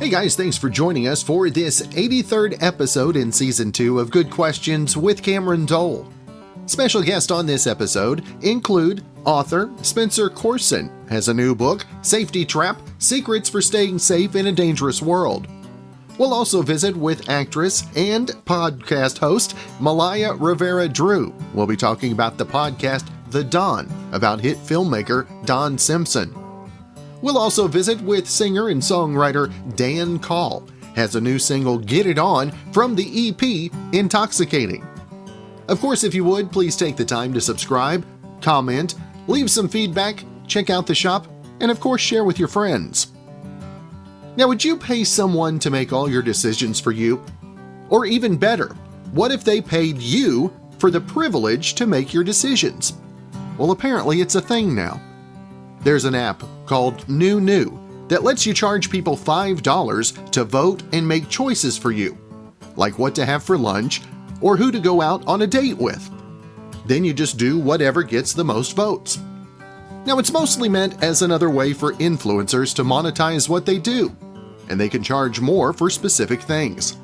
Hey guys, thanks for joining us for this 83rd episode in Season 2 of Good Questions with Cameron Dole. Special guests on this episode include author Spencer Coursen, has a new book, Safety Trap: Secrets for Staying Safe in a Dangerous World. We'll also visit with actress and podcast host Malaya Rivera Drew. We'll be talking about the podcast The Don, about hit filmmaker Don Simpson. We'll also visit with singer and songwriter Dan Call, has a new single Get It On from the EP Intoxicating. Of course, if you would, please take the time to subscribe, comment, leave some feedback, check out the shop, and of course share with your friends. Now, would you pay someone to make all your decisions for you? Or even better, what if they paid you for the privilege to make your decisions? Well, apparently it's a thing now. There's an app called New that lets you charge people $5 to vote and make choices for you, like what to have for lunch or who to go out on a date with. Then you just do whatever gets the most votes. Now, it's mostly meant as another way for influencers to monetize what they do, and they can charge more for specific things.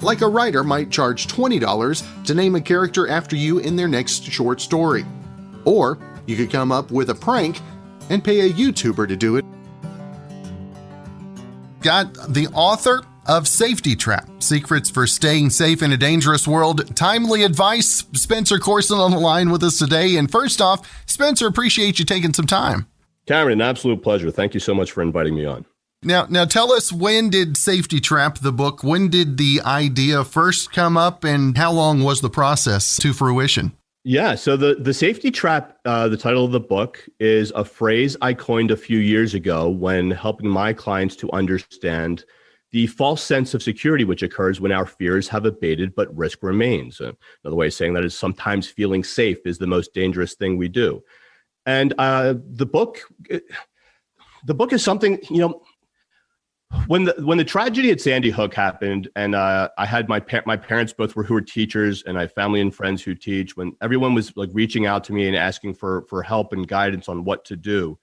Like a writer might charge $20 to name a character after you in their next short story. Or you could come up with a prank and pay a YouTuber to do it. Got the author of Safety Trap: Secrets for Staying Safe in a Dangerous World, timely advice, Spencer Coursen, on the line with us today. And first off, Spencer, appreciate you taking some time. Cameron, an absolute pleasure. Thank you so much for inviting me on. Now tell us, when did Safety Trap, the book, when did the idea first come up, and how long was the process to fruition? Yeah, so the Safety Trap, the title of the book, is a phrase I coined a few years ago when helping my clients to understand the false sense of security which occurs when our fears have abated but risk remains. Another way of saying that is sometimes feeling safe is the most dangerous thing we do. And the book is something, when the tragedy at Sandy Hook happened, and I had my parents both who were teachers, and I have family and friends who teach, when everyone was like reaching out to me and asking for help and guidance on what to do,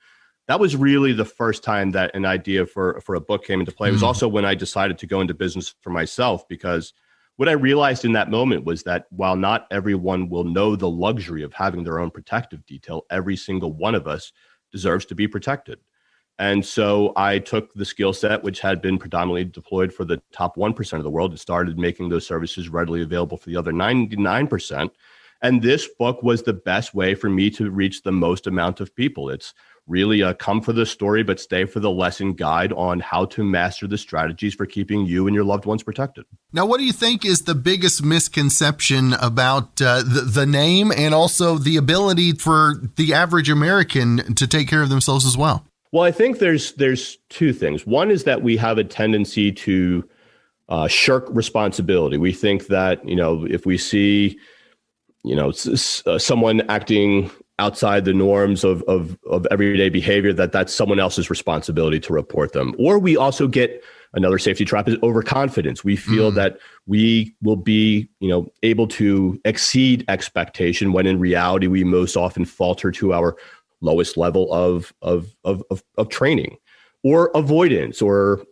that was really the first time that an idea for a book came into play. It was also when I decided to go into business for myself, because what I realized in that moment was that while not everyone will know the luxury of having their own protective detail, every single one of us deserves to be protected. And so I took the skill set, which had been predominantly deployed for the top 1% of the world, and started making those services readily available for the other 99%. And this book was the best way for me to reach the most amount of people. It's really a come for the story, but stay for the lesson guide on how to master the strategies for keeping you and your loved ones protected. Now, what do you think is the biggest misconception about the name, and also the ability for the average American to take care of themselves as well? Well, I think there's two things. One is that we have a tendency to shirk responsibility. We think that, if we see, someone acting outside the norms of everyday behavior, that's someone else's responsibility to report them. Or we also get another safety trap is overconfidence. We feel that we will be, able to exceed expectation, when in reality we most often falter to our lowest level of training, or avoidance, or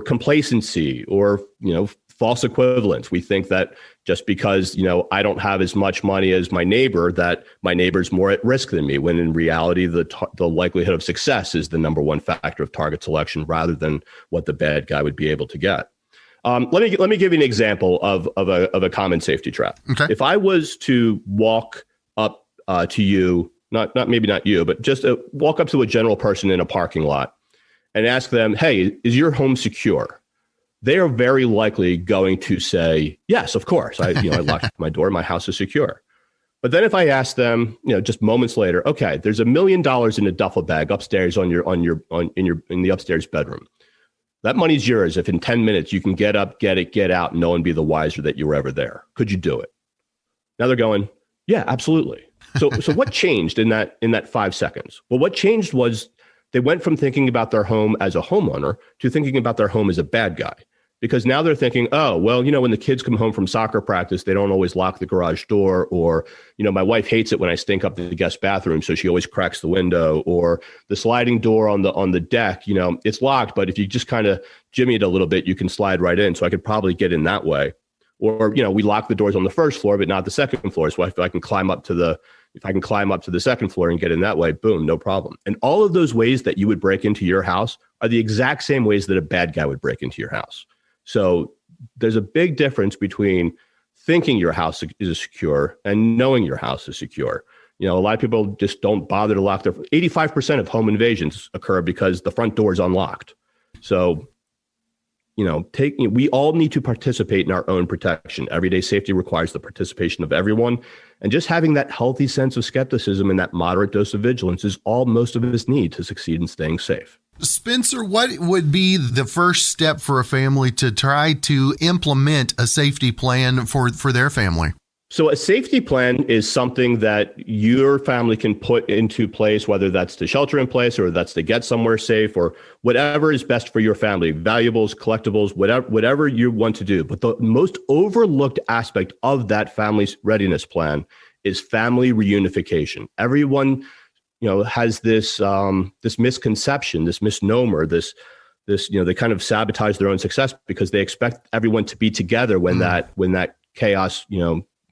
complacency, or false equivalence. We think that just because I don't have as much money as my neighbor, that my neighbor's more at risk than me, when in reality the likelihood of success is the number one factor of target selection, rather than what the bad guy would be able to get. Let me give you an example of a common safety trap. Okay. If I was to walk up to you, maybe not you, but just walk up to a general person in a parking lot and ask them, "Hey, is your home secure?" They are very likely going to say, "Yes, of course. I locked my door. My house is secure." But then if I ask them, just moments later, "Okay, there's $1 million in a duffel bag upstairs in the upstairs bedroom. That money's yours. If in 10 minutes you can get up, get it, get out, and no one be the wiser that you were ever there. Could you do it?" Now they're going, "Yeah, absolutely." So what changed in that 5 seconds? Well, what changed was they went from thinking about their home as a homeowner to thinking about their home as a bad guy. Because now they're thinking, oh, well, when the kids come home from soccer practice, they don't always lock the garage door, or, my wife hates it when I stink up the guest bathroom, so she always cracks the window, or the sliding door on the deck, it's locked, but if you just kind of jimmy it a little bit, you can slide right in. So I could probably get in that way. Or, we lock the doors on the first floor, but not the second floor. So if I can climb up to the second floor and get in that way, boom, no problem. And all of those ways that you would break into your house are the exact same ways that a bad guy would break into your house. So there's a big difference between thinking your house is secure and knowing your house is secure. A lot of people just don't bother to lock 85% of home invasions occur because the front door is unlocked. So, we all need to participate in our own protection. Everyday safety requires the participation of everyone. And just having that healthy sense of skepticism and that moderate dose of vigilance is all most of us need to succeed in staying safe. Spencer, what would be the first step for a family to try to implement a safety plan for their family? So a safety plan is something that your family can put into place, whether that's to shelter in place or that's to get somewhere safe or whatever is best for your family, valuables, collectibles, whatever you want to do. But the most overlooked aspect of that family's readiness plan is family reunification. Everyone has this misconception, this misnomer, this they kind of sabotage their own success because they expect everyone to be together when that chaos,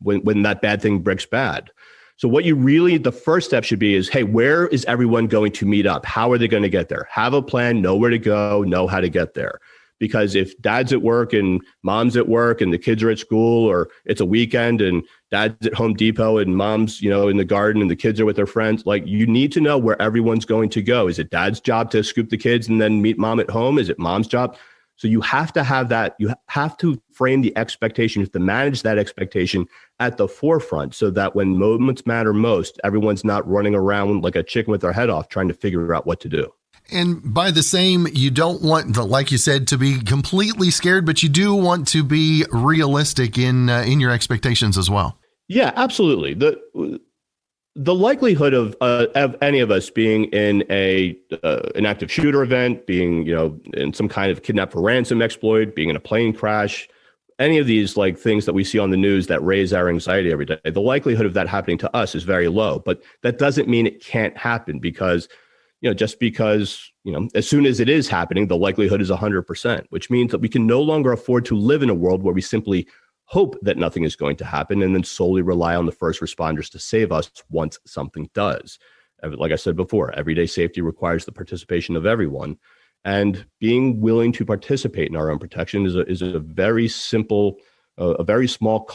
when that bad thing breaks bad. So the first step should be is, hey, where is everyone going to meet up? How are they going to get there? Have a plan, know where to go, know how to get there. Because if dad's at work and mom's at work and the kids are at school, or it's a weekend and dad's at Home Depot and mom's, in the garden and the kids are with their friends, you need to know where everyone's going to go. Is it dad's job to scoop the kids and then meet mom at home? Is it mom's job? So you have to have that. You have to frame the expectation. You have to manage that expectation at the forefront so that when moments matter most, everyone's not running around like a chicken with their head off trying to figure out what to do. And by the same, you don't want, like you said, to be completely scared, but you do want to be realistic in your expectations as well. Yeah, absolutely. The likelihood of any of us being in an active shooter event, being in some kind of kidnap for ransom exploit, being in a plane crash, any of these things that we see on the news that raise our anxiety every day, the likelihood of that happening to us is very low. But that doesn't mean it can't happen because just because, as soon as it is happening, the likelihood is 100%, which means that we can no longer afford to live in a world where we simply hope that nothing is going to happen and then solely rely on the first responders to save us once something does. Like I said before, everyday safety requires the participation of everyone. And being willing to participate in our own protection is a very simple, a very small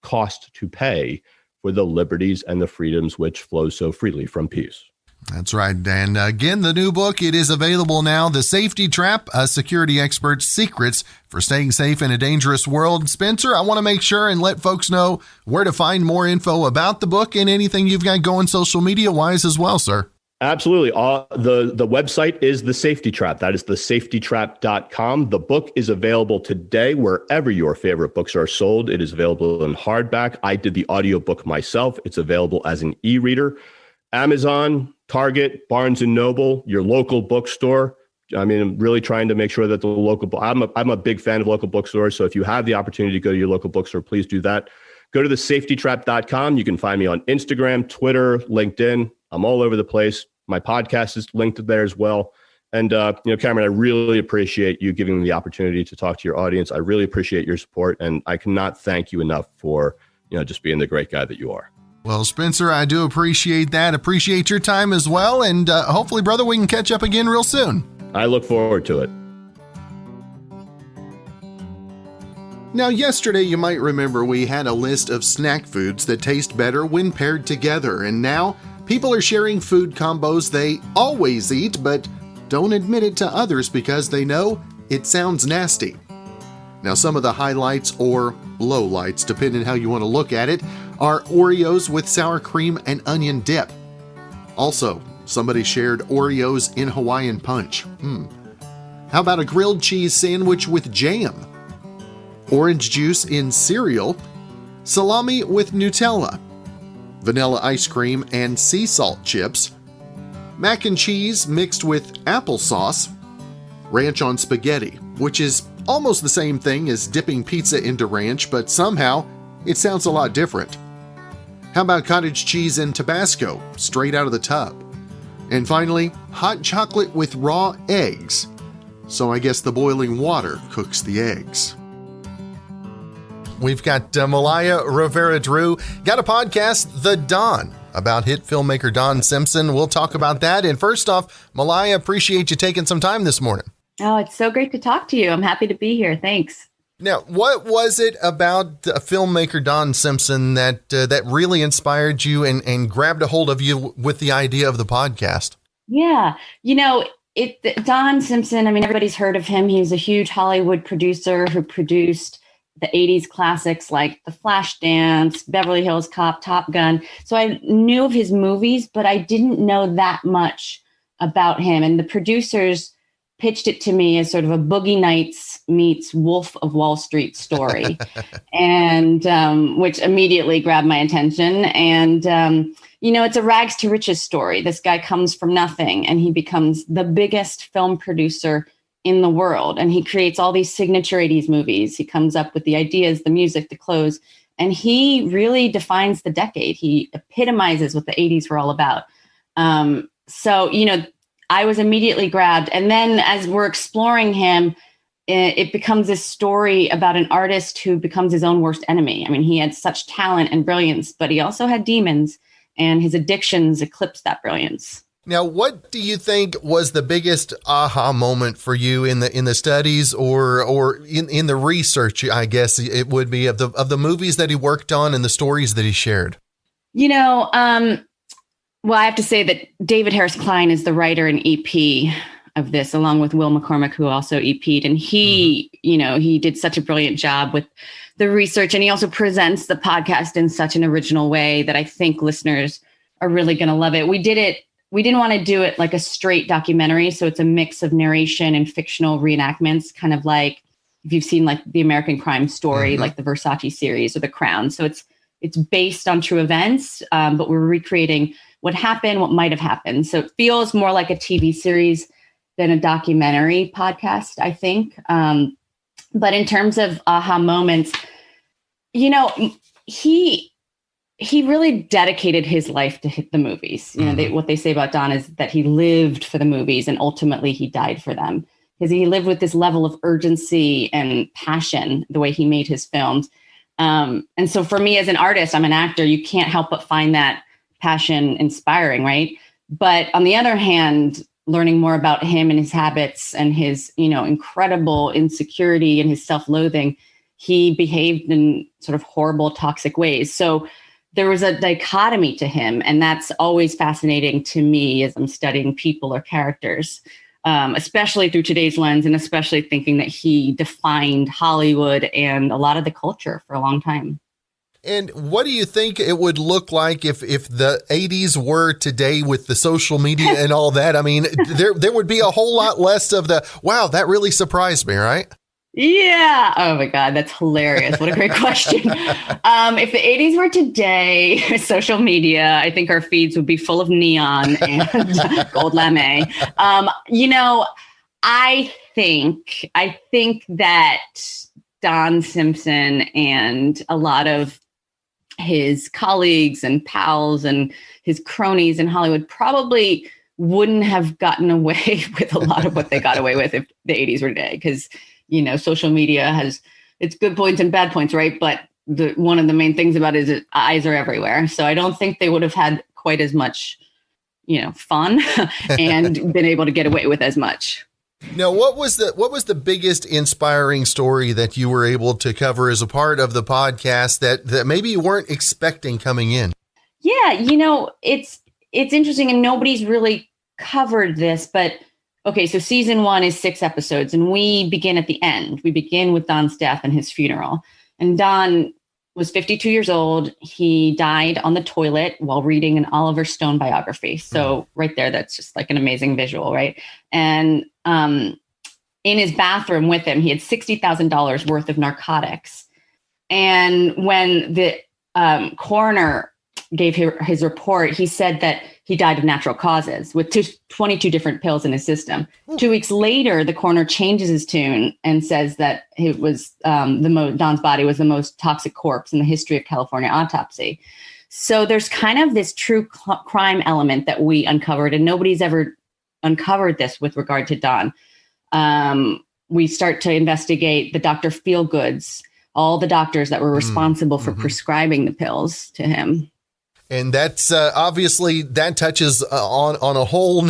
cost to pay for the liberties and the freedoms which flow so freely from peace. That's right. And again, the new book, it is available now, The Safety Trap, a security expert's secrets for staying safe in a dangerous world. Spencer, I want to make sure and let folks know where to find more info about the book and anything you've got going social media wise as well, sir. Absolutely. The website is The Safety Trap. That is thesafetytrap.com. The book is available today wherever your favorite books are sold. It is available in hardback. I did the audiobook myself. It's available as an e-reader. Amazon, Target, Barnes & Noble, your local bookstore. I mean, I'm really trying to make sure that the local, I'm a big fan of local bookstores. So if you have the opportunity to go to your local bookstore, please do that. Go to thesafetytrap.com. You can find me on Instagram, Twitter, LinkedIn. I'm all over the place. My podcast is linked there as well. And, Cameron, I really appreciate you giving me the opportunity to talk to your audience. I really appreciate your support. And I cannot thank you enough for, just being the great guy that you are. Well, Spencer, I do appreciate that. Appreciate your time as well. And hopefully, brother, we can catch up again real soon. I look forward to it. Now, yesterday, you might remember we had a list of snack foods that taste better when paired together. And now people are sharing food combos they always eat, but don't admit it to others because they know it sounds nasty. Now, some of the highlights or lowlights, depending how you want to look at it, are Oreos with sour cream and onion dip. Also, somebody shared Oreos in Hawaiian punch. How about a grilled cheese sandwich with jam? Orange juice in cereal? Salami with Nutella? Vanilla ice cream and sea salt chips? Mac and cheese mixed with applesauce? Ranch on spaghetti? which is almost the same thing as dipping pizza into ranch, but somehow it sounds a lot different. How about cottage cheese and Tabasco, straight out of the tub? And finally, hot chocolate with raw eggs. So I guess the boiling water cooks the eggs. We've got Malaya Rivera Drew, got a podcast, The Don, about hit filmmaker Don Simpson. We'll talk about that. And first off, Malaya, appreciate you taking some time this morning. Oh, it's so great to talk to you. I'm happy to be here. Thanks. Now, what was it about filmmaker Don Simpson that really inspired you and grabbed a hold of you with the idea of the podcast? Yeah, Don Simpson, I mean, everybody's heard of him. He was a huge Hollywood producer who produced the 80s classics like The Flashdance, Beverly Hills Cop, Top Gun. So I knew of his movies, but I didn't know that much about him. And the producers pitched it to me as sort of a Boogie Nights meets Wolf of Wall Street story, and which immediately grabbed my attention. And, it's a rags to riches story. This guy comes from nothing and he becomes the biggest film producer in the world. And he creates all these signature 80s movies. He comes up with the ideas, the music, the clothes, and he really defines the decade. He epitomizes what the 80s were all about. I was immediately grabbed. And then as we're exploring him, it becomes this story about an artist who becomes his own worst enemy. I mean, he had such talent and brilliance, but he also had demons, and his addictions eclipsed that brilliance. Now, what do you think was the biggest aha moment for you in the studies or in the research, I guess it would be, of the movies that he worked on and the stories that he shared? Well, I have to say that David Harris Klein is the writer and EP of this, along with Will McCormick, who also EP'd. And he did such a brilliant job with the research. And he also presents the podcast in such an original way that I think listeners are really going to love it. We didn't want to do it like a straight documentary. So it's a mix of narration and fictional reenactments, kind of like if you've seen like the American Crime Story, like the Versace series or The Crown. So it's based on true events, but we're recreating what happened, what might have happened. So it feels more like a TV series than a documentary podcast, I think. But in terms of aha moments, he really dedicated his life to hit the movies. What they say about Don is that he lived for the movies and ultimately he died for them, because he lived with this level of urgency and passion, the way he made his films. And so for me as an artist, I'm an actor, you can't help but find that passion inspiring, right? But on the other hand, learning more about him and his habits and his, incredible insecurity and his self-loathing, he behaved in sort of horrible, toxic ways. So there was a dichotomy to him. And that's always fascinating to me as I'm studying people or characters, especially through today's lens, and especially thinking that he defined Hollywood and a lot of the culture for a long time. And what do you think it would look like if the 80s were today with the social media and all that? I mean, there would be a whole lot less of the, wow, that really surprised me, right? Yeah. Oh my God, that's hilarious. What a great question. If the 80s were today, social media, I think our feeds would be full of neon and gold lame. I think that Don Simpson and a lot of his colleagues and pals and his cronies in Hollywood probably wouldn't have gotten away with a lot of what they got away with if the 80s were today. Because, social media has its good points and bad points, right? But one of the main things about it is eyes are everywhere. So I don't think they would have had quite as much, fun and been able to get away with as much. Now, what was the biggest inspiring story that you were able to cover as a part of the podcast that maybe you weren't expecting coming in? Yeah, it's interesting, and nobody's really covered this, but okay, so season 1 is 6 episodes, and we begin at the end. We begin with Don's death and his funeral. And Don was 52 years old. He died on the toilet while reading an Oliver Stone biography. So right there, that's just like an amazing visual, right? And in his bathroom with him, he had $60,000 worth of narcotics. And when the coroner gave his report, he said that he died of natural causes with 22 different pills in his system. Ooh. 2 weeks later, the coroner changes his tune and says that it was Don's body was the most toxic corpse in the history of California autopsy. So there's kind of this true crime element that we uncovered, and nobody's ever uncovered this with regard to Don. We start to investigate the Dr. Feelgoods, all the doctors that were responsible for prescribing the pills to him. And that's obviously that touches on a whole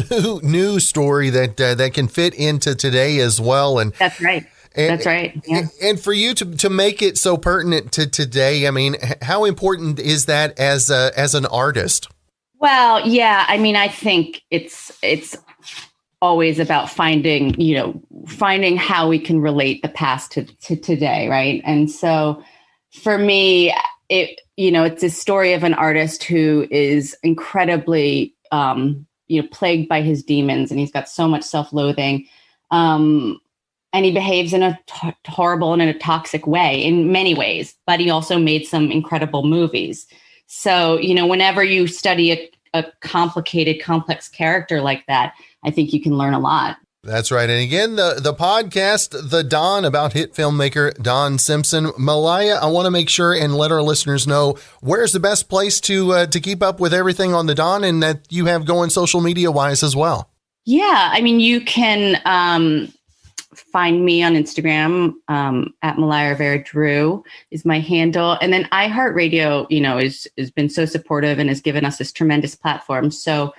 new story that can fit into today as well. And that's right. That's right. Yeah. And for you to make it so pertinent to today, I mean, how important is that as an artist? Well, yeah, I mean, I think it's always about finding how we can relate the past to today, right? And so for me, it's a story of an artist who is incredibly plagued by his demons, and he's got so much self-loathing. And he behaves in a horrible and in a toxic way in many ways, but he also made some incredible movies. So, whenever you study a complicated, complex character like that, I think you can learn a lot. That's right. And again, the podcast, The Don, about hit filmmaker Don Simpson. Malaya, I want to make sure and let our listeners know where's the best place to keep up with everything on The Don and that you have going social media wise as well. Yeah, I mean, you can find me on Instagram at Malaya Rivera Drew is my handle. And then iHeartRadio, has been so supportive and has given us this tremendous platform. So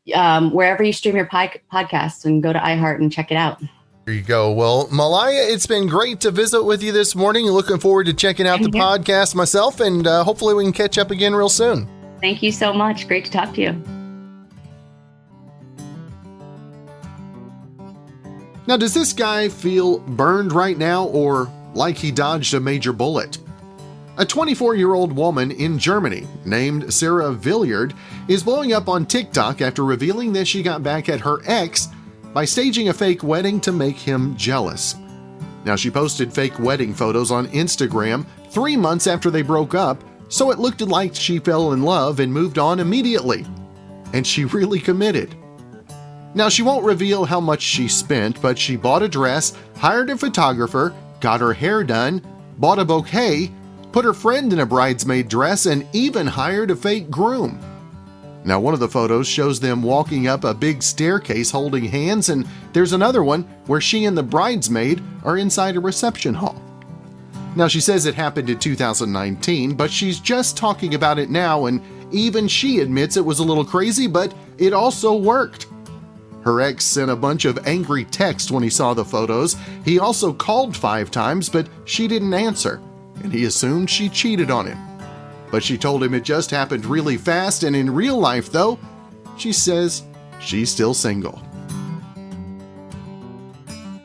wherever you stream your podcasts, and go to iHeart and check it out. There you go. Well, Malaya, it's been great to visit with you this morning. Looking forward to checking out the podcast myself, and hopefully we can catch up again real soon. Thank you so much. Great to talk to you. Now, does this guy feel burned right now or like he dodged a major bullet? A 24-year-old woman in Germany named Sarah Villiard is blowing up on TikTok after revealing that she got back at her ex by staging a fake wedding to make him jealous. Now, she posted fake wedding photos on Instagram 3 months after they broke up, so it looked like she fell in love and moved on immediately. And she really committed. Now, she won't reveal how much she spent, but she bought a dress, hired a photographer, got her hair done, bought a bouquet, put her friend in a bridesmaid dress, and even hired a fake groom. Now, one of the photos shows them walking up a big staircase holding hands, and there's another one where she and the bridesmaid are inside a reception hall. Now, she says it happened in 2019, but she's just talking about it now, and even she admits it was a little crazy, but it also worked. Her ex sent a bunch of angry texts when he saw the photos. He also called 5 times, but she didn't answer, and he assumed she cheated on him. But she told him it just happened really fast, and in real life, though, she says she's still single.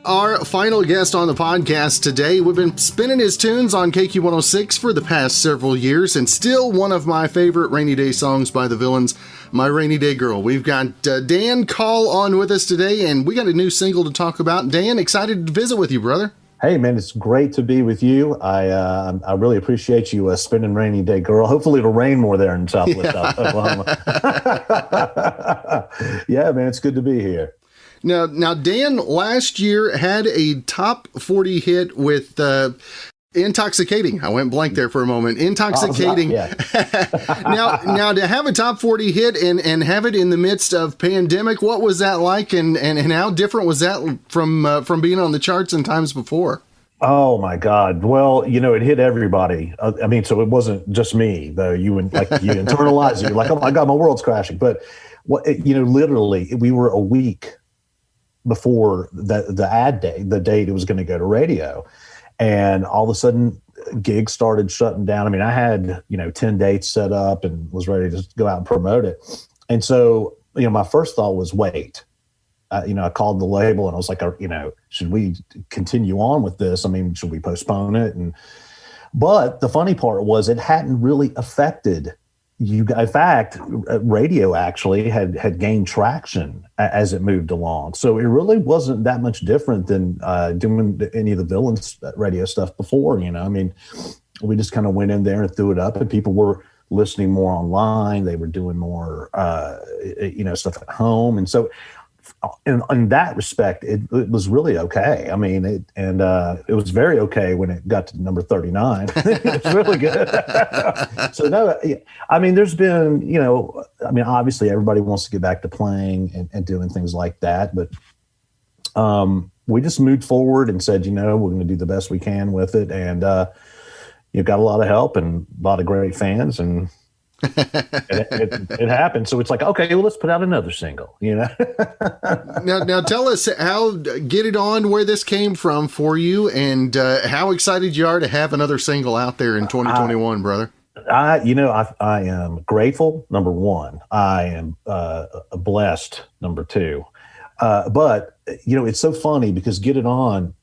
Our final guest on the podcast today, we've been spinning his tunes on KQ106 for the past several years, and still one of my favorite rainy day songs by the Villains, My Rainy Day Girl. We've got Dan Call on with us today, and we got a new single to talk about. Dan, excited to visit with you, brother. Hey, man, it's great to be with you. I really appreciate you spinning Rainy Day Girl. Hopefully it'll rain more there in Southwest Oklahoma. Yeah, man, it's good to be here. Now, Dan last year had a top 40 hit with Intoxicating. I went blank there for a moment. Intoxicating. Yeah. now to have a top 40 hit and have it in the midst of pandemic, what was that like, and how different was that from being on the charts in times before? Oh my God. Well, it hit everybody. I mean, so it wasn't just me though. You internalize it. You're like, oh my God, my world's crashing. But literally we were a week before the ad day, the date it was going to go to radio. And all of a sudden gigs started shutting down. I mean, I had, 10 dates set up and was ready to go out and promote it. And so, my first thought was wait. I called the label and I was like, should we continue on with this? I mean, should we postpone it? But the funny part was it hadn't really affected you. In fact, radio actually had gained traction as it moved along. So it really wasn't that much different than doing any of the Villains radio stuff before. I mean, we just kind of went in there and threw it up, and people were listening more online. They were doing more, stuff at home. And so in that respect, it was really okay. I mean, it was very okay when it got to number 39. It was really good. So no, I mean, there's been, obviously everybody wants to get back to playing and doing things like that. But we just moved forward and said, we're going to do the best we can with it. And you've got a lot of help and a lot of great fans, and it happened. So it's like, okay, well, let's put out another single, Now tell us how Get It On, where this came from for you, and how excited you are to have another single out there in 2021, brother. I am grateful, number one. I am blessed, number two. But it's so funny because Get It On,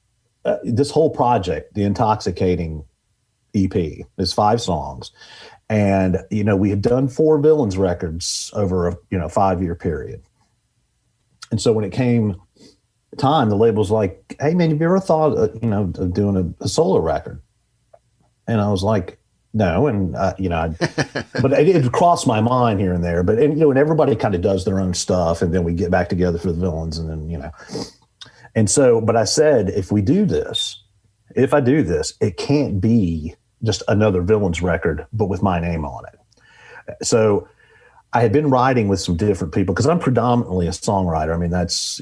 this whole project, the Intoxicating EP, is 5 songs. And, we had done 4 Villains records over a 5-year period. And so when it came time, the label was like, hey, man, have you ever thought, of doing a solo record? And I was like, no. And, but it crossed my mind here and there. But, and everybody kind of does their own stuff. And then we get back together for the Villains. And then, And so, but I said, if I do this, it can't be just another Villains record, but with my name on it. So I had been writing with some different people because I'm predominantly a songwriter. I mean, that's,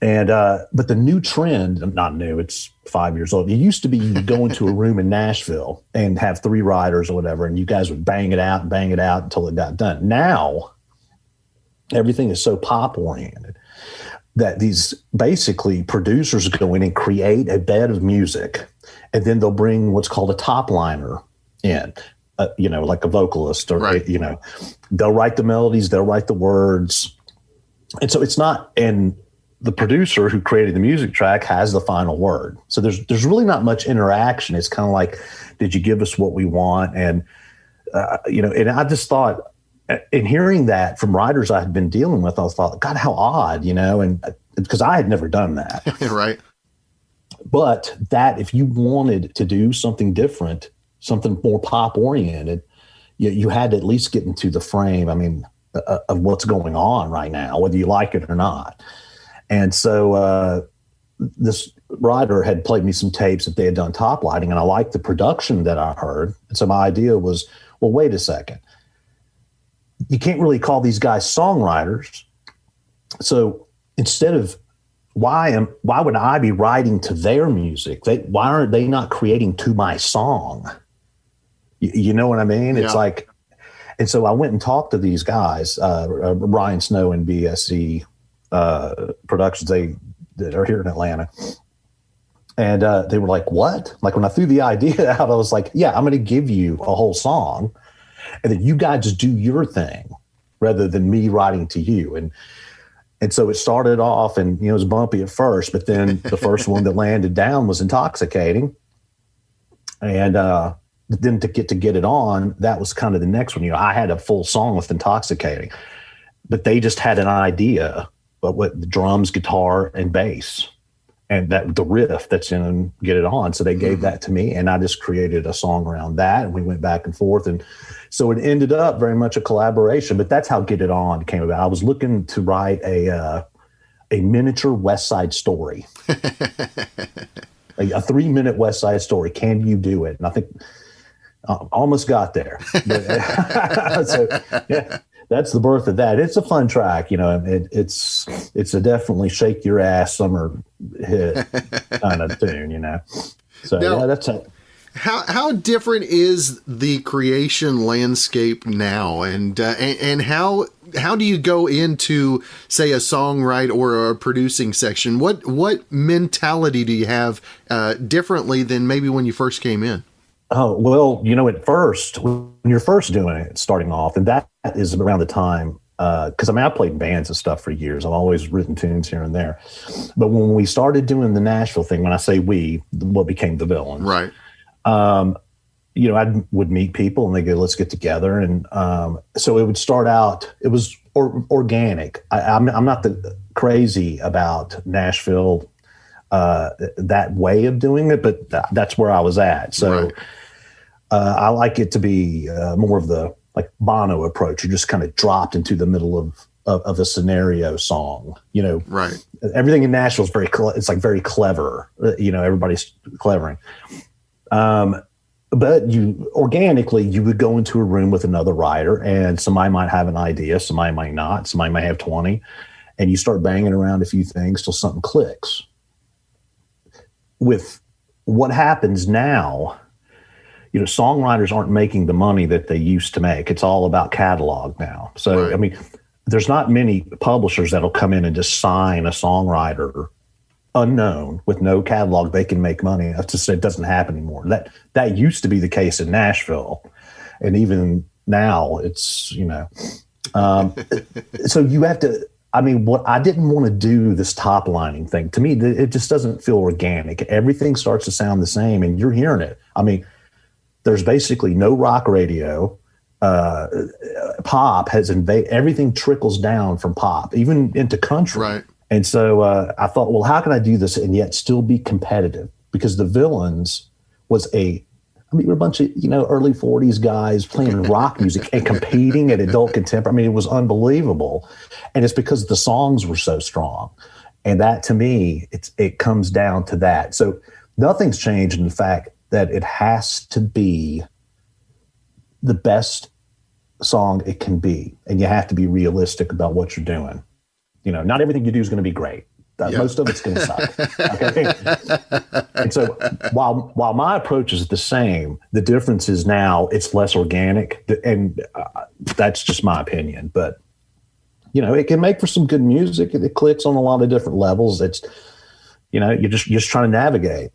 and, but the new trend, not new, it's 5 years old. It used to be you go into a room in Nashville and have 3 writers or whatever, and you guys would bang it out until it got done. Now, everything is so pop oriented that these basically producers go in and create a bed of music, and then they'll bring what's called a top liner in, like a vocalist, or, right. They'll write the melodies, they'll write the words. And so it's not, and the producer who created the music track has the final word. So there's really not much interaction. It's kind of like, did you give us what we want? And, and I just thought, in hearing that from writers I had been dealing with, I thought, God, how odd, and because I had never done that. Right. But that if you wanted to do something different, something more pop oriented, you had to at least get into the frame, of what's going on right now, whether you like it or not. And so this writer had played me some tapes that they had done top lighting, and I liked the production that I heard. And so my idea was, well, wait a second. You can't really call these guys songwriters. So instead of why would I be writing to their music? Why aren't they not creating to my song? You know what I mean? Yeah. It's like, and so I went and talked to these guys, Ryan Snow and BSC Productions, that are here in Atlanta. And they were like, what? Like when I threw the idea out, I was like, yeah, I'm going to give you a whole song, and then you guys just do your thing rather than me writing to you. And so it started off, and it was bumpy at first, but then the first one that landed down was Intoxicating. And then to get it on, that was kind of the next one. I had a full song with Intoxicating, but they just had an idea of what the drums, guitar, and bass, and that the riff that's in Get It On. So they gave that to me, and I just created a song around that, and we went back and forth. And so it ended up very much a collaboration, but that's how Get It On came about. I was looking to write a miniature West Side Story, a 3-minute West Side Story. Can you do it? And I think I almost got there. But, so yeah, that's the birth of that. It's a fun track, it's a definitely shake your ass summer hit kind of tune, So now, yeah, that's it. How different is the creation landscape now, and how do you go into, say, a songwrite or a producing section? What mentality do you have differently than maybe when you first came in? Oh, well, at first, when you're first doing it, starting off, and that is around the time, because I played in bands and stuff for years. I've always written tunes here and there. But when we started doing the Nashville thing, when I say we, what became the Villains, right? I would meet people and they go, let's get together. And so it would start out, it was organic. I'm not crazy about Nashville, that way of doing it, but that's where I was at. So I like it to be more of the like Bono approach. You're just kind of dropped into the middle of a scenario song. Right. Everything in Nashville is it's like very clever. Everybody's clevering. But you would go into a room with another writer, and somebody might have an idea, somebody might not, somebody might have 20, and you start banging around a few things till something clicks. With what happens now, songwriters aren't making the money that they used to make. It's all about catalog now. So, right. I mean, there's not many publishers that'll come in and just sign a songwriter unknown with no catalog. They can make money. It doesn't happen anymore. That used to be the case in Nashville, and even now it's so you have to. I mean, what I didn't want to do this top lining thing. To me, it just doesn't feel organic. Everything starts to sound the same, and you're hearing it. I mean, there's basically no rock radio. Pop has invaded. Everything trickles down from pop, even into country. Right. And so I thought, well, how can I do this and yet still be competitive? Because The Villains was we're a bunch of, early 40s guys playing rock music and competing at adult contemporary. I mean, it was unbelievable. And it's because the songs were so strong. And that, to me, it comes down to that. So nothing's changed in the fact that it has to be the best song it can be. And you have to be realistic about what you're doing. Not everything you do is going to be great. Most of it's going to suck. Okay? And so while my approach is the same, the difference is now it's less organic. And that's just my opinion. But, it can make for some good music. It clicks on a lot of different levels. It's, you're just trying to navigate.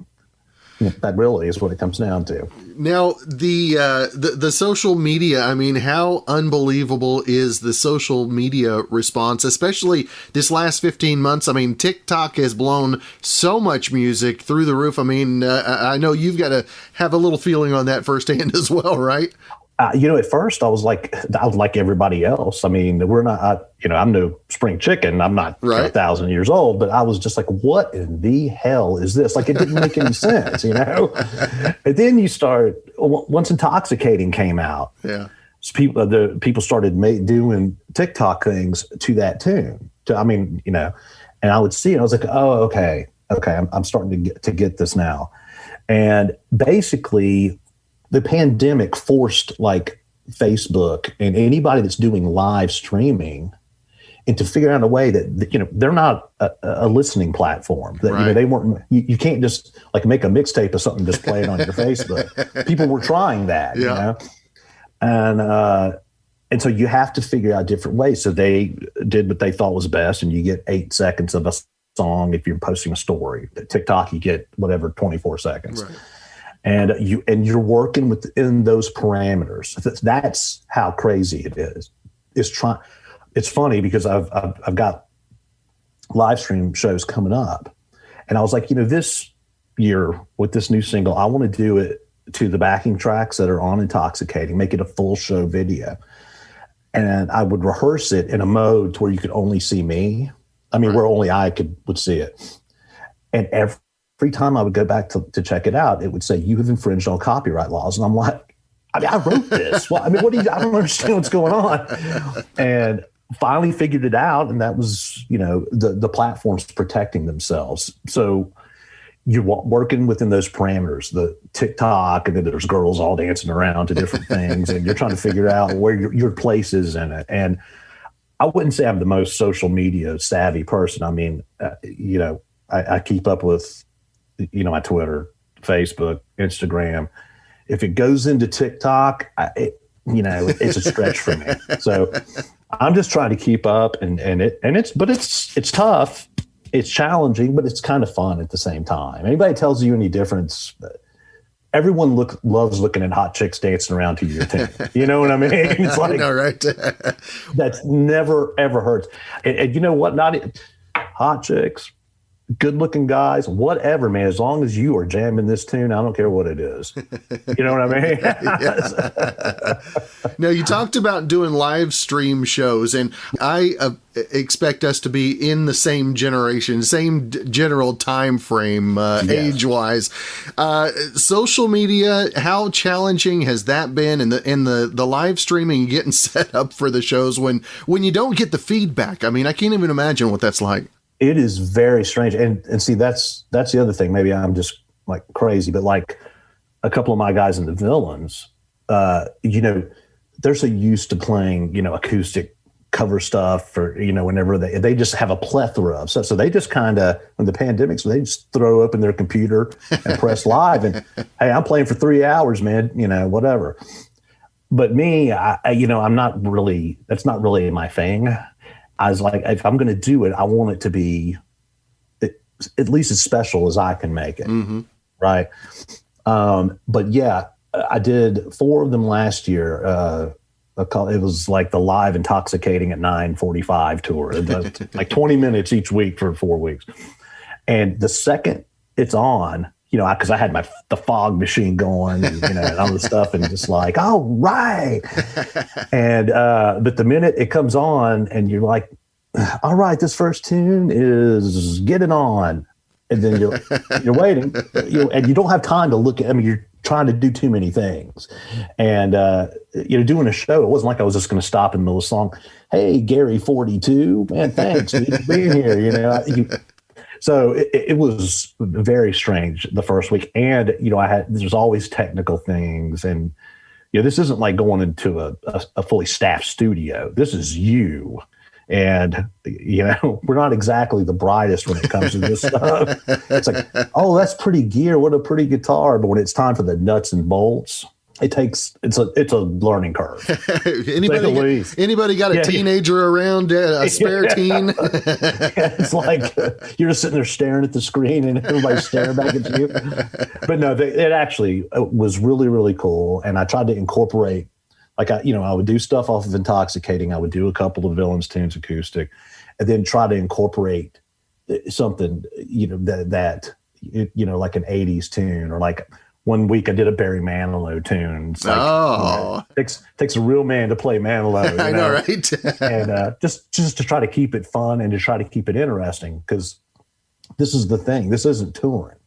That really is what it comes down to. Now, the social media, I mean, how unbelievable is the social media response, especially this last 15 months? I mean, TikTok has blown so much music through the roof. I mean, I know you've got to have a little feeling on that firsthand as well, right? At first I was like everybody else. I mean, I'm no spring chicken. I'm not 1,000 years old, but I was just like, what in the hell is this? Like, it didn't make any sense, And then you start, once Intoxicating came out, people started doing TikTok things to that tune. And I would see it. I was like, oh, okay. I'm starting to get this now. And basically, the pandemic forced like Facebook and anybody that's doing live streaming into figuring out a way that, they're not a listening platform. That, they weren't, you can't just like make a mixtape of something, just play it on your Facebook. People were trying that, And so you have to figure out different ways. So they did what they thought was best. And you get 8 seconds of a song. If you're posting a story, TikTok, you get 24 seconds. Right. And you're working within those parameters. That's how crazy it is. It's funny because I've got live stream shows coming up, and I was like, this year with this new single, I want to do it to the backing tracks that are on Intoxicating, make it a full show video, and I would rehearse it in a mode to where you could only see me. I mean, where only I would see it, and every time I would go back to check it out, it would say, you have infringed on copyright laws. And I'm like, I wrote this. I don't understand what's going on. And finally figured it out. And that was, the platforms protecting themselves. So you're working within those parameters, the TikTok, and then there's girls all dancing around to different things. And you're trying to figure out where your place is in it. And I wouldn't say I'm the most social media savvy person. I mean, I keep up with, my Twitter, Facebook, Instagram. If it goes into TikTok, it's a stretch for me. So I'm just trying to keep up, and it's tough. It's challenging, but it's kind of fun at the same time. Anybody tells you any difference, everyone loves looking at hot chicks dancing around to your tune. You know what I mean? It's like, I know, right? That's never ever hurts. And you know what? Hot chicks, good looking guys, whatever, man, as long as you are jamming this tune, I don't care what it is. You know what I mean? Now, you talked about doing live stream shows, and I expect us to be in the same generation, same general time frame, age wise. Social media, how challenging has that been? And the live streaming, getting set up for the shows when you don't get the feedback. I mean, I can't even imagine what that's like. It is very strange. And see, that's the other thing. Maybe I'm just like crazy, but like a couple of my guys in the Villains, they're so used to playing, acoustic cover stuff or, whenever they just have a plethora of stuff. So they just kind of, when the pandemic, so they just throw open their computer and press live and, hey, I'm playing for 3 hours, man, whatever. But me, I'm not really, that's not really my thing. I was like, if I'm going to do it, I want it to be at least as special as I can make it. Mm-hmm. Right. But yeah, I did 4 of them last year. It was like the Live Intoxicating at 9:45 tour, like 20 minutes each week for 4 weeks. And the second it's on, because I had the fog machine going, and all this stuff, and just like, all right. And but the minute it comes on, and you're like, all right, this first tune is Get It On, and then you're waiting, and you don't have time to look at. I mean, you're trying to do too many things, and doing a show, it wasn't like I was just going to stop in the middle of a song. Hey, Gary 42, man, thanks for being here. So it was very strange the first week. And, there's always technical things. And, this isn't like going into a fully staffed studio. This is you. And, we're not exactly the brightest when it comes to this stuff. It's like, oh, that's pretty gear. What a pretty guitar. But when it's time for the nuts and bolts, it's a learning curve. Anybody got a teenager around, a spare teen? It's like you're just sitting there staring at the screen and everybody's staring back at you. But no, it actually was really, really cool. And I tried to incorporate, like, I would do stuff off of Intoxicating. I would do a couple of Villains tunes acoustic, and then try to incorporate something, that like an 80s tune, or like, one week I did a Barry Manilow tune. It's like, takes a real man to play Manilow. I know, right? And just to try to keep it fun and to try to keep it interesting, because this is the thing. This isn't touring.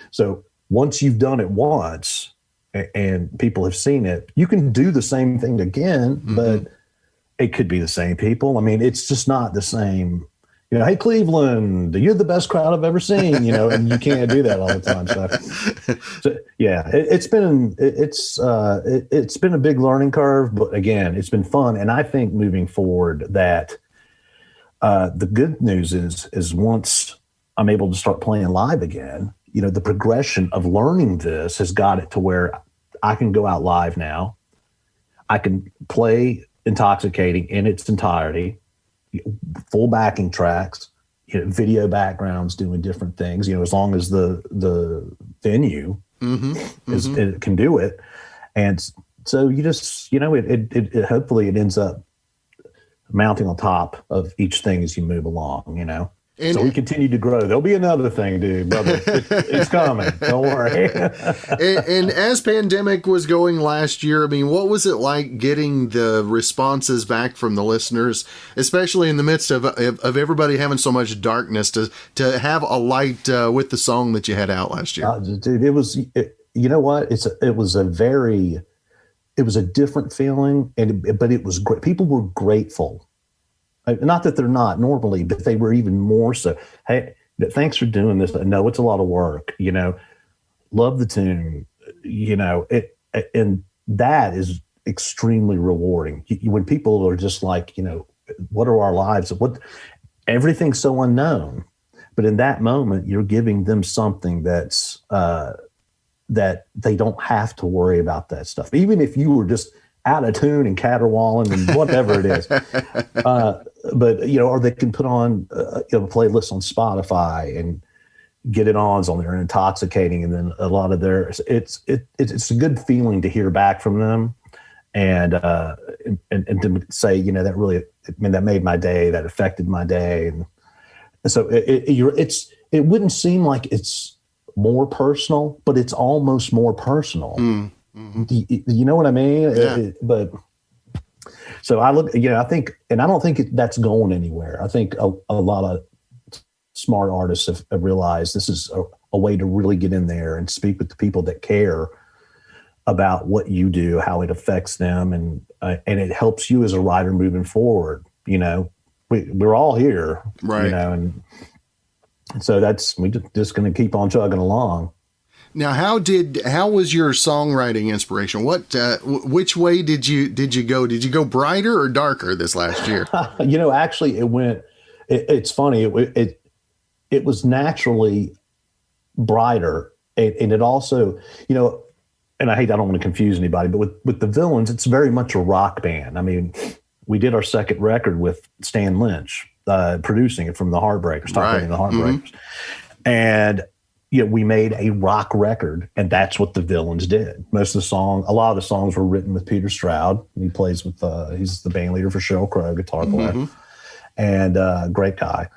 So once you've done it once and people have seen it, you can do the same thing again, but it could be the same people. I mean, it's just not the same. Hey, Cleveland, you're the best crowd I've ever seen, and you can't do that all the time. So yeah, it's been a big learning curve, but again, it's been fun. And I think moving forward that the good news is once I'm able to start playing live again, the progression of learning this has got it to where I can go out live now. I can play Intoxicating in its entirety, full backing tracks, video backgrounds, doing different things, as long as the venue it can do it. And so you just, it hopefully it ends up mounting on top of each thing as you move along, And so we continue to grow. There'll be another thing, dude, brother. It's coming. Don't worry. and as pandemic was going last year, I mean, what was it like getting the responses back from the listeners, especially in the midst of everybody having so much darkness, to have a light with the song that you had out last year? Dude, you know what? It was a different feeling, but it was great. People were grateful. Not that they're not normally, but they were even more so. Hey, thanks for doing this. I know it's a lot of work, love the tune, and that is extremely rewarding. When people are just like, what are our lives? Everything's so unknown, but in that moment, you're giving them something that's, that they don't have to worry about that stuff. Even if you were just out of tune and caterwauling and whatever it is. But, or they can put on a playlist on Spotify and Get It On's on there, Intoxicating. And then a lot of it's a good feeling to hear back from them. And to say, that really, that made my day, that affected my day. And so it's it wouldn't seem like it's more personal, but it's almost more personal. Mm-hmm. You know what I mean? Yeah. But so I look, I think, and I don't think that's going anywhere. I think a lot of smart artists have realized this is a way to really get in there and speak with the people that care about what you do, how it affects them, and it helps you as a writer moving forward. We're all here, right? And so we just going to keep on chugging along. Now, how was your songwriting inspiration? Which way did you go? Did you go brighter or darker this last year? Actually, it's funny. It was naturally brighter, and it also, and I don't want to confuse anybody, but with the Villains, it's very much a rock band. I mean, we did our second record with Stan Lynch producing it from the Heartbreakers, right. The Heartbreakers, and we made a rock record, and that's what the Villains did. A lot of the songs were written with Peter Stroud. He plays with he's the band leader for Sheryl Crow, guitar player, and great guy.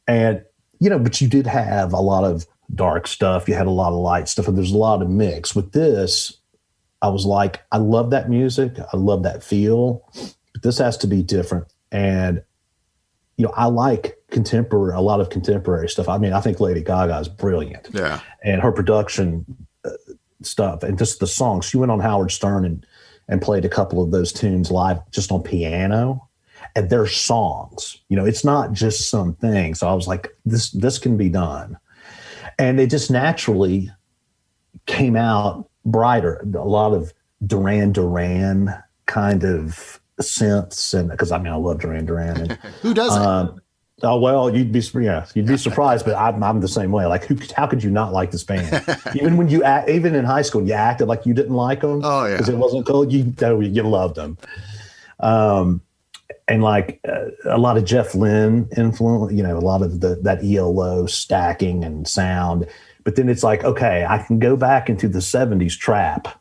And but you did have a lot of dark stuff. You had a lot of light stuff, and there's a lot of mix. With this, I was like, I love that music. I love that feel, but this has to be different. And, I like a lot of contemporary stuff. I mean, I think Lady Gaga is brilliant. Yeah. And her production stuff and just the songs. She went on Howard Stern and played a couple of those tunes live just on piano. And they're songs, it's not just something. So I was like, this can be done. And it just naturally came out brighter. A lot of Duran Duran kind of synths, and because I love Duran Duran. And, who doesn't? Oh well, you'd be surprised, but I'm the same way. Like, how could you not like this band? Even when even in high school, you acted like you didn't like them. Oh yeah, because it wasn't cool. You loved them. And like a lot of Jeff Lynne influence, a lot of that ELO stacking and sound. But then it's like, okay, I can go back into the 70s trap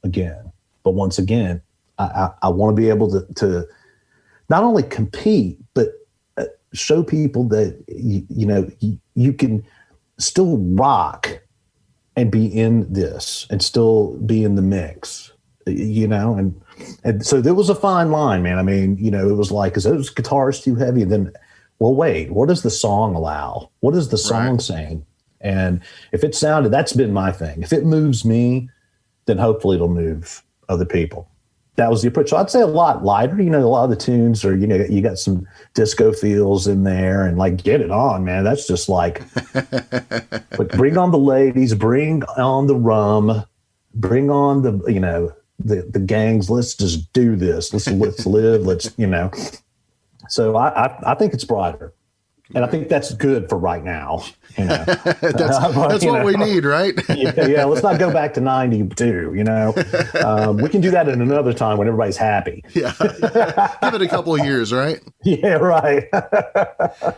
again. But once again, I want to be able to not only compete, but show people that, you can still rock and be in this and still be in the mix, and so there was a fine line, man. I mean, it was like, is those guitars too heavy? And then, well, wait, what does the song allow? What does the song saying? And if it sounded, that's been my thing. If it moves me, then hopefully it'll move other people. That was the approach. So I'd say a lot lighter. A lot of the tunes are, you got some disco feels in there, and like, get it on, man. That's just like, but bring on the ladies, bring on the rum, bring on the gangs. Let's just do this. Let's live. So I think it's brighter, and I think that's good for right now. That's what we need, right? Yeah. Let's not go back to 92. We can do that at another time when everybody's happy. Yeah. Give it a couple of years, right? Yeah, right.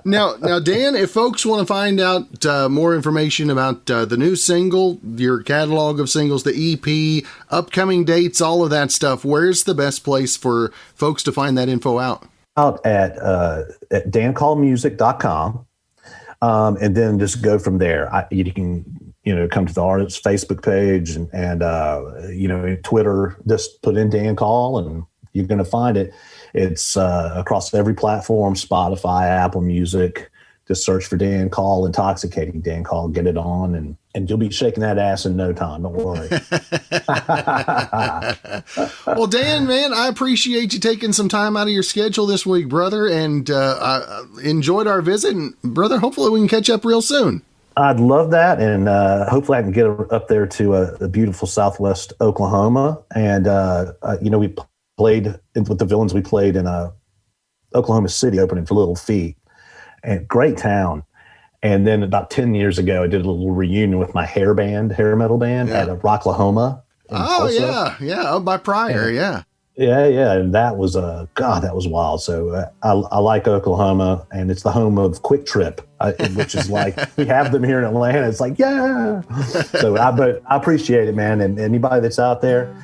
Now, Dan, if folks want to find out more information about the new single, your catalog of singles, the EP, upcoming dates, all of that stuff, where's the best place for folks to find that info out? Out at dancallmusic.com. And then just go from there. You can, come to the artist's Facebook page and Twitter, just put in Dan Call and you're going to find it. It's across every platform, Spotify, Apple Music. Just search for Dan Call, Intoxicating Dan Call, get it on, and you'll be shaking that ass in no time. Don't worry. Well, Dan, man, I appreciate you taking some time out of your schedule this week, brother, and I enjoyed our visit. And, brother, hopefully we can catch up real soon. I'd love that, and hopefully I can get up there to the beautiful Southwest Oklahoma. And, we played with the Villains. We played in Oklahoma City, opening for Little Feat. And great town. And then about 10 years ago, I did a little reunion with my hair metal band at Rocklahoma. Oh, Tulsa. Yeah. Up by Pryor. Yeah. And that was that was wild. So I like Oklahoma, and it's the home of Quick Trip, which is like, we have them here in Atlanta. It's like, yeah. But I appreciate it, man. And anybody that's out there,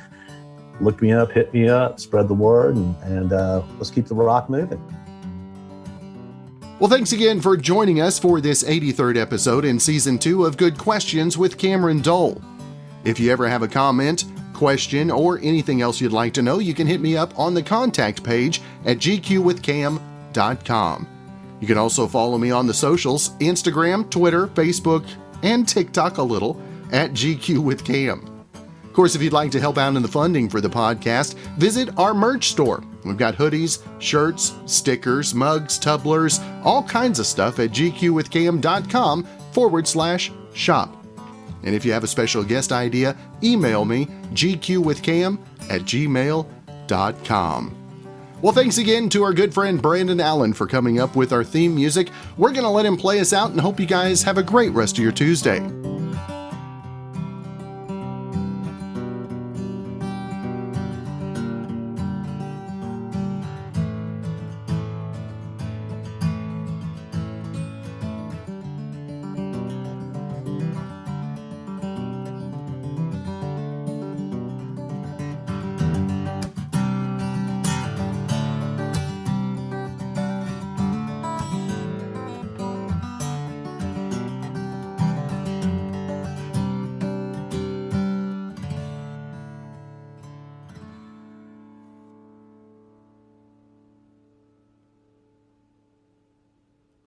look me up, hit me up, spread the word, and let's keep the rock moving. Well, thanks again for joining us for this 83rd episode in Season 2 of Good Questions with Cameron Dole. If you ever have a comment, question, or anything else you'd like to know, you can hit me up on the contact page at gqwithcam.com. You can also follow me on the socials, Instagram, Twitter, Facebook, and TikTok a little, at GQWithCam. Of course, if you'd like to help out in the funding for the podcast, visit our merch store. We've got hoodies, shirts, stickers, mugs, tumblers, all kinds of stuff at gqwithcam.com/shop. And if you have a special guest idea, email me, gqwithcam@gmail.com. Well, thanks again to our good friend Brandon Allen for coming up with our theme music. We're going to let him play us out and hope you guys have a great rest of your Tuesday.